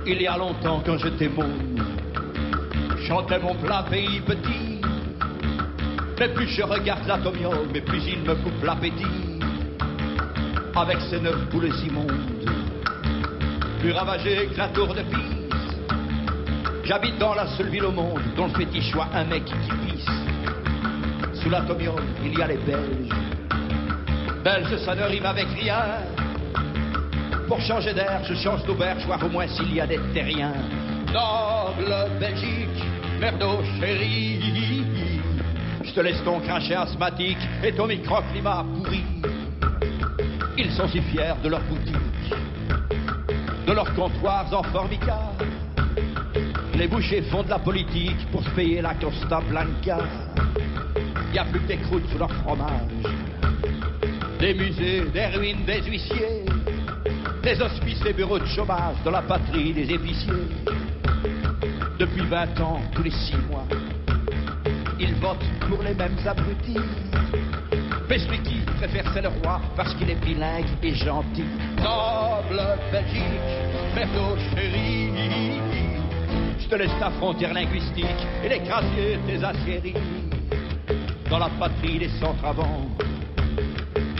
Il y a longtemps quand j'étais môme, chantais mon plein pays petit. Mais plus je regarde l'atomium, mais plus il me coupe l'appétit. Avec ses 9 poulets immondes, plus ravagées que la tour de Pise. J'habite dans la seule ville au monde dont le fétiche soit un mec qui pisse. Sous l'atomium, il y a les Belges. Belge, ça ne rime avec rien. Pour changer d'air, je change d'auberge, voir au moins s'il y a des terriens. Noble Belgique, merdo chéri, je te laisse ton crachet asthmatique et ton microclimat pourri. Ils sont si fiers de leur boutique, de leurs comptoirs en formica. Les bouchers font de la politique pour se payer la Costa Blanca. Y a plus que des croûtes sous leur fromage, des musées, des ruines, des huissiers, des hospices et bureaux de chômage dans la patrie des épiciers. Depuis 20 ans, tous les 6 mois, ils votent pour les mêmes abrutis. Mais celui qui préfère c'est le roi parce qu'il est bilingue et gentil. Noble Belgique, merdo chéri, je te laisse ta frontière linguistique et les crassiers tes aciéries. Dans la patrie des centres-avant,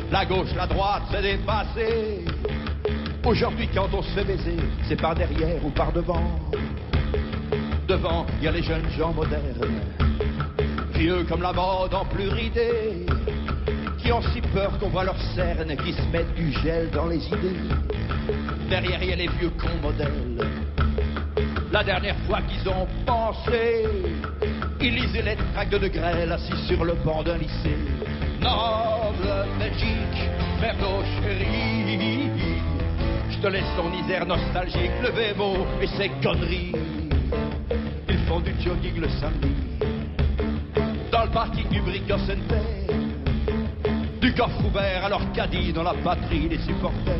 la gauche, la droite s'est dépassée. Aujourd'hui, quand on se fait baiser, c'est par derrière ou par devant. Devant, il y a les jeunes gens modernes, vieux comme la mode en pluridée, qui ont si peur qu'on voit leurs cernes, qui se mettent du gel dans les idées. Derrière, il y a les vieux cons modèles. La dernière fois qu'ils ont pensé, ils lisaient les tracts de Grêle assis sur le banc d'un lycée. Noble Belgique, merdo chéri, je te laisse ton Isère nostalgique, le Vémo et ses conneries. Ils font du jogging le samedi, dans le parking du Brico Center, du coffre ouvert à leur caddie dans la patrie des supporters.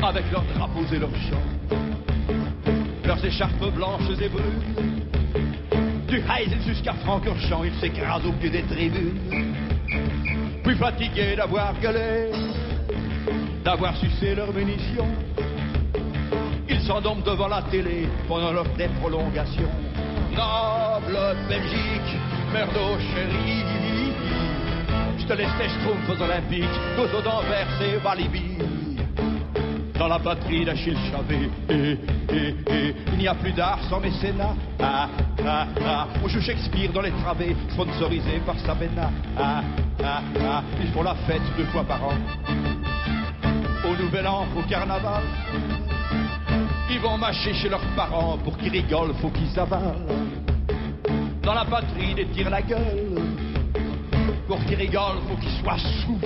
Avec leurs drapeaux et leurs chants, leurs écharpes blanches et brunes, du Heysel jusqu'à Francorchamps, ils s'écrasent au pied des tribunes. Plus fatigués d'avoir gueulé, d'avoir sucé leurs munitions, ils s'endorment devant la télé pendant leur des prolongations. Noble Belgique, merdo chéri, je te laisse tes schtroumpfs olympiques, Gozo d'Anvers et Walibi. Dans la patrie d'Achille Chavet, il n'y a plus d'art sans mécénat. On joue Shakespeare dans les travées, sponsorisé par Sabena. Ils font la fête 2 fois par an, au Nouvel An, au Carnaval. Ils vont mâcher chez leurs parents, pour qu'ils rigolent, faut qu'ils avalent. Dans la patrie des tire la gueule, pour qu'ils rigolent, faut qu'ils soient sous.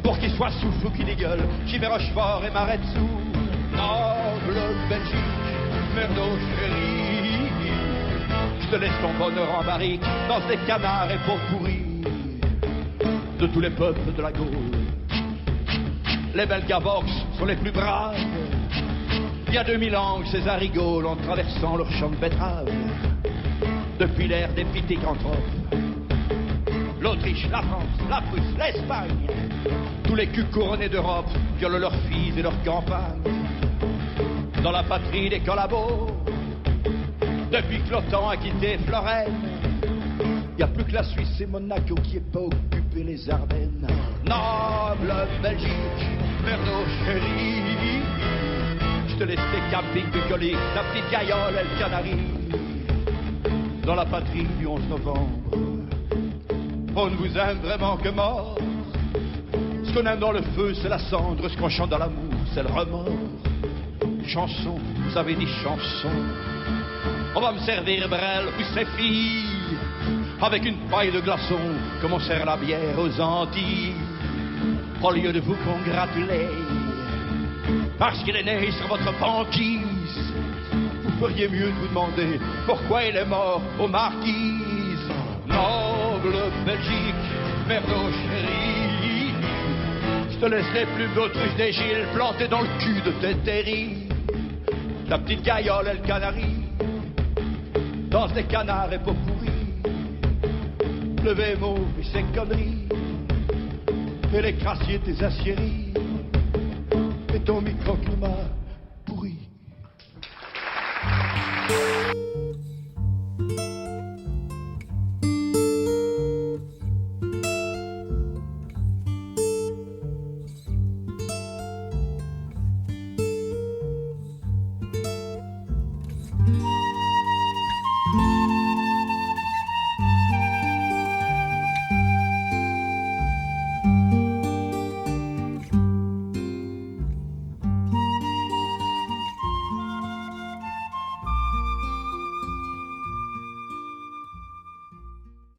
Pour qu'ils soient sous, faut qu'ils dégueulent. J'y vais Rochefort et m'arrête sous. Noble Belgique, merdo chéri, je te laisse ton bonheur en barrique, dans des canards et pots pourris de tous les peuples de la Gaule. Les Belgavox sont les plus braves. Il y a 2000 ans que César rigole en traversant leur champ de betteraves. Depuis l'ère des pitécanthropes, l'Autriche, la France, la Prusse, l'Espagne, tous les culs couronnés d'Europe violent leurs filles et leurs campagnes. Dans la patrie des collabos, depuis que l'OTAN a quitté Florène, il n'y a plus que la Suisse et Monaco qui n'aient pas occupé les Ardennes. Noble Belgique, merdo chéri, je te laisse tes campings bucoliques, ta petite gaillole et le Canari. Dans la patrie du 11 novembre, on ne vous aime vraiment que mort. Ce qu'on aime dans le feu, c'est la cendre. Ce qu'on chante dans l'amour, c'est le remords. Chanson, vous avez dit chanson. On va me servir Brel, puis ses filles, avec une paille de glaçons, comme on sert la bière aux Antilles. Au lieu de vous congratuler, parce qu'il est né sur votre banquise, vous feriez mieux de vous demander pourquoi il est mort aux Marquises. Noble Belgique, merdo chéri, je te laisserai plus d'autruche des Gilles plantées dans le cul de tes terris. La petite gaillole et le canari, danse des canards et pot pourris, le Vémo et ses conneries, et les crassiers tes aciéries, et ton microclimat pourri. Merci.